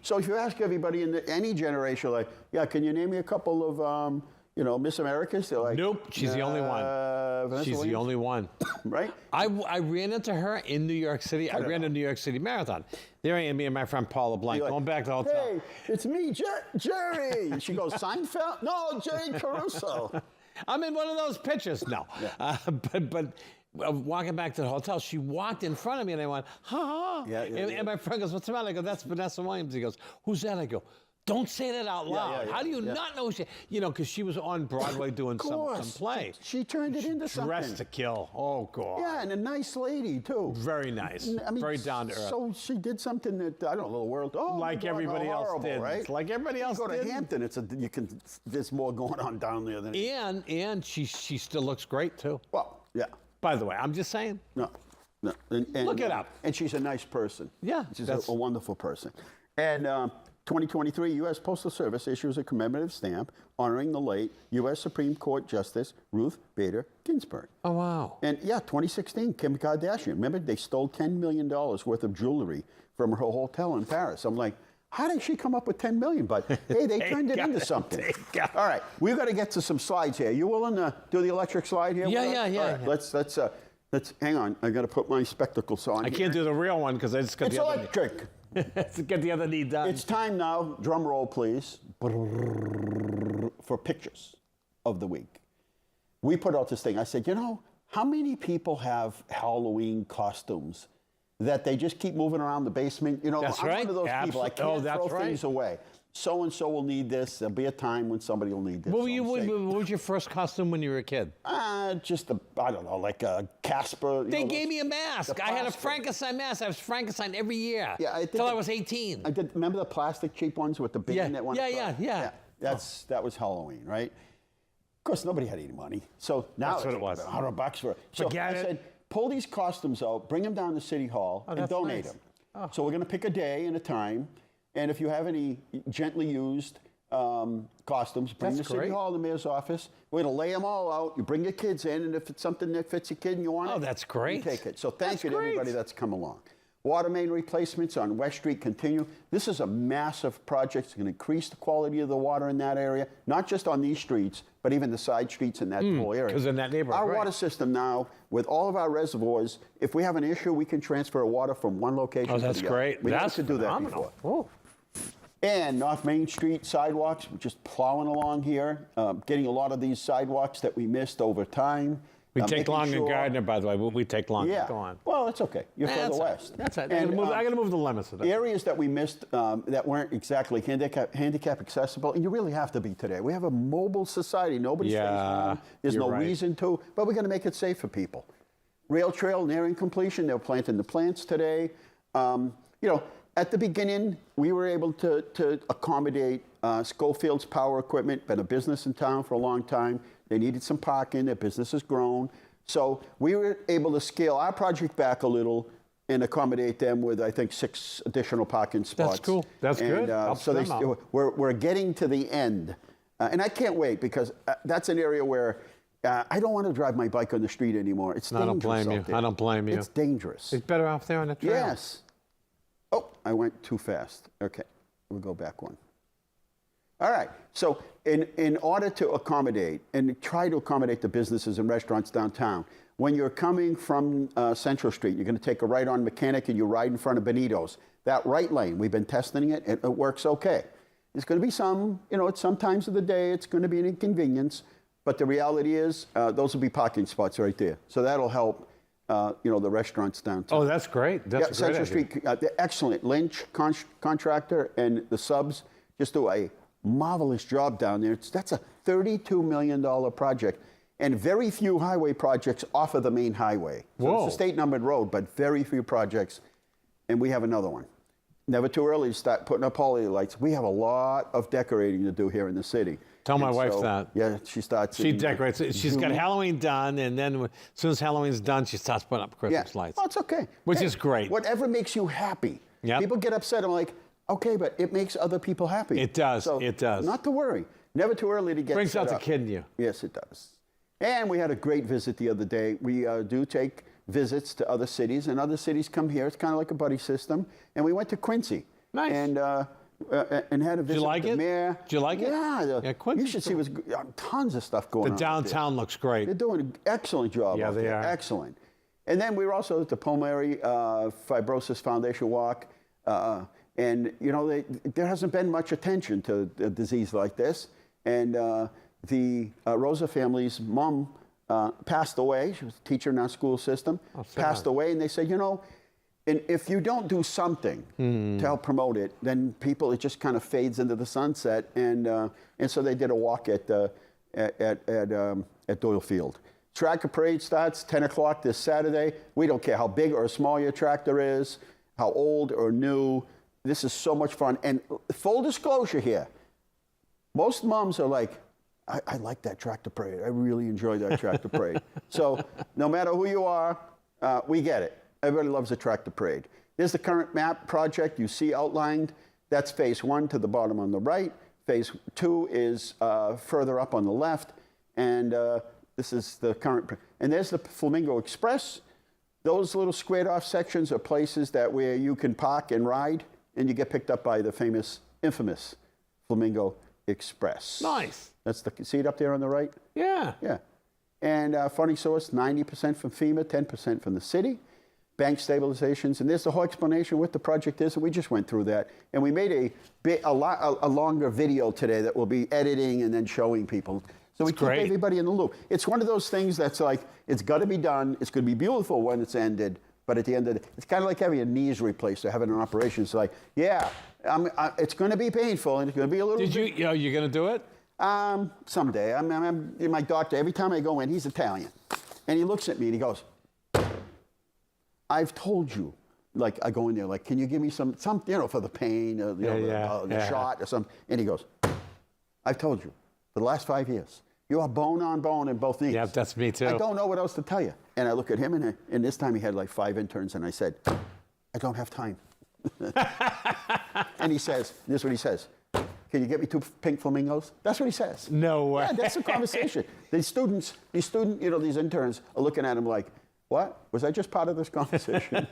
So if you ask everybody in any generation, like, can you name me a couple of, Miss Americas? They're like, nope, she's the only one. She's the only one. Right? I ran into her in New York City. I ran a New York City Marathon. There I am, me and my friend Paula Blank, going back to the hotel. Hey, it's me, Jerry. And she goes, Seinfeld? No, Jerry Caruso. I'm in one of those pictures. No. Yeah. But walking back to the hotel, she walked in front of me and I went, ha. And my friend goes, what's the matter? I go, that's Vanessa Williams. He goes, who's that? I go, don't say that out loud. How do you not know she, because she was on Broadway doing some play. She turned it into something. Dressed to kill. Oh, God. Yeah, and a nice lady, too. Very nice. Very down to earth. So she did something that, I don't know, little world. Oh, like everybody else did. Right? Like everybody else did. Go to Hampton, there's more going on down there than. And she still looks great, too. Well, yeah. By the way, I'm just saying. No. And, look it up. And she's a nice person. Yeah. She's a wonderful person. And 2023, U.S. Postal Service issues a commemorative stamp honoring the late U.S. Supreme Court Justice Ruth Bader Ginsburg. Oh, wow. And 2016, Kim Kardashian. Remember, they stole $10 million worth of jewelry from her hotel in Paris. I'm like, how did she come up with 10 million? But hey, they turned it into something. All right, we've got to get to some slides here. You willing to do the electric slide here? Yeah, with us? yeah. All right, let's hang on. I got to put my spectacles on. I can't do the real one because I just got It's the other electric. to get the other knee done. It's time now. Drum roll, please. For pictures of the week. We put out this thing. I said, how many people have Halloween costumes that they just keep moving around the basement? That's I'm right. one of those people. I can't that's throw right. things away. So-and-so will need this. There'll be a time when somebody will need this. What was your first costume when you were a kid? Just I don't know, like a Casper. They gave me a mask. I had a Frankenstein mask. I was Frankenstein every year. Yeah, until I was 18. I did. Remember the plastic cheap ones with the band that went across? Yeah. That was Halloween, right? Of course, nobody had any money, so now That's what it was. $100 for it. So Forget I it. said, pull these costumes out, bring them down to City Hall, and that's donate nice. them. So we're going to pick a day and a time, and if you have any gently used costumes, bring That's to City great. Hall, the mayor's office. We're going to lay them all out. You bring your kids in, and if it's something that fits your kid and you want it, that's great. you take it. So thank That's you to great. everybody that's come along. Water main replacements on West Street continue. This is a massive project. It's going to increase the quality of the water in that area, not just on these streets, but even the side streets in that whole area. Because in that neighborhood, Our right. water system now, with all of our reservoirs, if we have an issue, we can transfer water from one location to the other. That's great. We That's never could do that phenomenal. before. And North Main Street sidewalks, we're just plowing along here, getting a lot of these sidewalks that we missed over time. We take making long in sure- Gardner, by the way. We take long. Yeah. Go on. Well, it's okay. You're further That's west. That's right. And, I got to move the limits. the areas that we missed that weren't exactly handicap accessible, and you really have to be today. We have a mobile society. Nobody stays home. There's you're no right. reason to, but we're going to make it safe for people. Rail trail nearing completion. They're planting the plants today. At the beginning, we were able to accommodate Schofield's Power Equipment, been a business in town for a long time. They needed some parking. Their business has grown. So we were able to scale our project back a little and accommodate them with, I think, 6 additional parking spots. That's cool. That's good. Helps So them out. we're getting to the end. And I can't wait because that's an area where I don't want to drive my bike on the street anymore. It's dangerous. I don't blame you. out there. I don't blame you. It's dangerous. It's better off there on the trail. Yes. Oh, I went too fast. Okay, we'll go back one. All right, so in order to accommodate and try to accommodate the businesses and restaurants downtown, when you're coming from Central Street, you're going to take a right on Mechanic and you ride in front of Benito's. That right lane, we've been testing it, it works okay. There's going to be some, at some times of the day, it's going to be an inconvenience, but the reality is those will be parking spots right there. So that'll help the restaurants downtown. Oh, that's great. That's a great Central idea. Street, they're excellent. Lynch contractor and the subs just do a marvelous job down there. That's a $32 million project. And very few highway projects off of the main highway. So Whoa. it's a state numbered road, but very few projects. And we have another one. Never too early to start putting up holiday lights. We have a lot of decorating to do here in the city. Tell my And wife so, that. Yeah, she starts. She in, decorates it. She's got June. Halloween done, and then as soon as Halloween's done, she starts putting up Christmas lights. Oh, it's okay. Which is great. Whatever makes you happy. Yep. People get upset. I'm like, okay, but it makes other people happy. It does. So It does. Not to worry. Never too early to get Brings set out the up. kid in you. Yes, it does. And we had a great visit the other day. We do take visits to other cities, and other cities come here. It's kind of like a buddy system. And we went to Quincy. Nice. And had a visit like with the it? mayor. Did you like it? Yeah. Quincy's You should see tons of stuff going The on. out there. downtown looks great. They're doing an excellent job. Yeah, out they there. are. Excellent. And then we were also at the Pulmonary Fibrosis Foundation Walk. And, there hasn't been much attention to a disease like this. And the Rosa family's mom passed away. She was a teacher in our school system. Passed away. And they said, and if you don't do something to help promote it, then it just kind of fades into the sunset. And so they did a walk at Doyle Field. Tractor parade starts 10 o'clock this Saturday. We don't care how big or small your tractor is, how old or new. This is so much fun. And full disclosure here, most moms are like, I like that tractor parade. I really enjoy that tractor parade. So no matter who you are, we get it. Everybody loves a tractor parade. There's the current map project you see outlined. That's phase 1 to the bottom on the right. Phase 2 is further up on the left. And this is the current. And there's the Flamingo Express. Those little squared off sections are places where you can park and ride and you get picked up by the infamous Flamingo Express. Nice. That's see it up there on the right? Yeah. Yeah. And funding source, 90% from FEMA, 10% from the city. Bank stabilizations, and there's the whole explanation what the project is, and we just went through that. And we made a longer video today that we'll be editing and then showing people. So we keep everybody in the loop. It's one of those things that's like, it's got to be done. It's going to be beautiful when it's ended. But at the end of it, it's kind of like having your knees replaced or having an operation. It's like, yeah, it's going to be painful and it's going to be a little. You're going to do it? Someday. My doctor, every time I go in, he's Italian. And he looks at me and he goes, I've told you. Like, I go in there, like, can you give me some for the pain, the shot or something? And he goes, I've told you, for the last 5 years, you are bone on bone in both knees. Yeah, that's me too. I don't know what else to tell you. And I look at him, and this time he had like 5 interns, and I said, I don't have time. And he says, this is what he says, can you get me 2 pink flamingos? That's what he says. No way. Yeah, that's the conversation. These interns are looking at him like, what? Was I just part of this conversation?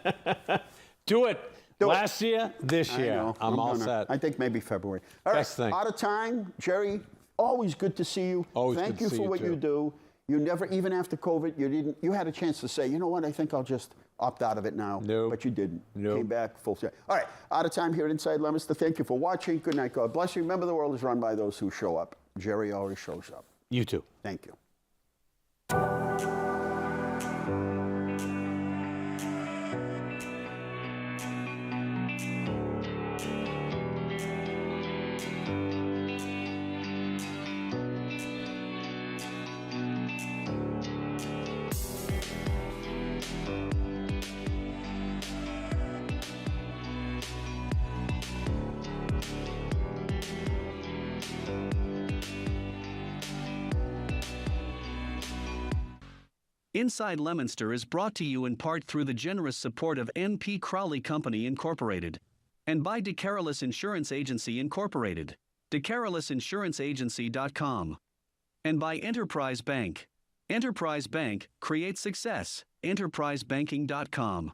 Do it. Last year, this year. Know. I'm all set. I think maybe February. All right, out of time. Jerry, always good to see you. Always Thank good you to for see you what too. you do. You never, even after COVID, you had a chance to say, you know what, I think I'll just opt out of it now. No. But you didn't. No. Came back full set. All right, out of time here at Inside Leominster. Thank you for watching. Good night. God bless you. Remember, the world is run by those who show up. Jerry always shows up. You too. Thank you. Inside Leominster is brought to you in part through the generous support of N.P. Crowley Company Incorporated and by DeCarolis Insurance Agency Incorporated, DeCarolisinsuranceagency.com, and by Enterprise Bank. Enterprise Bank creates success. EnterpriseBanking.com.